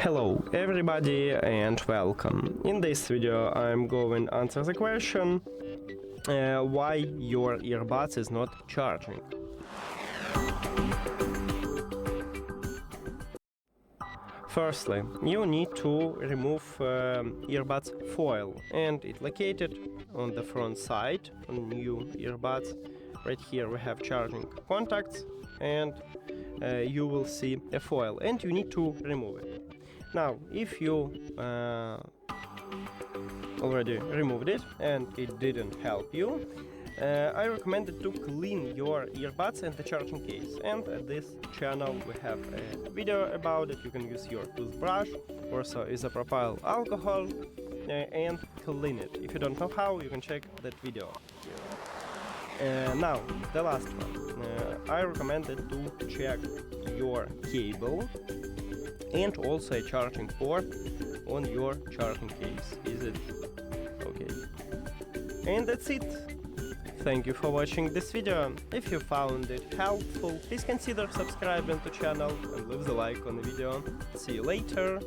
Hello everybody and welcome. In this video I'm going to answer the question why your earbuds is not charging. Firstly, you need to remove earbuds foil, and it's located on the front side on new earbuds. Right here we have charging contacts, and you will see a foil, and you need to remove it. Now, if you already removed it and it didn't help you, I recommend to clean your earbuds and the charging case. And at this channel we have a video about it. You can use your toothbrush, also isopropyl alcohol, and clean it. If you don't know how, you can check that video. Now, the last one. I recommended to check your cable and also a charging port on your charging case. Is it okay? And that's it. Thank you for watching this video. If you found it helpful, please consider subscribing to the channel and leave the like on the video. See you later.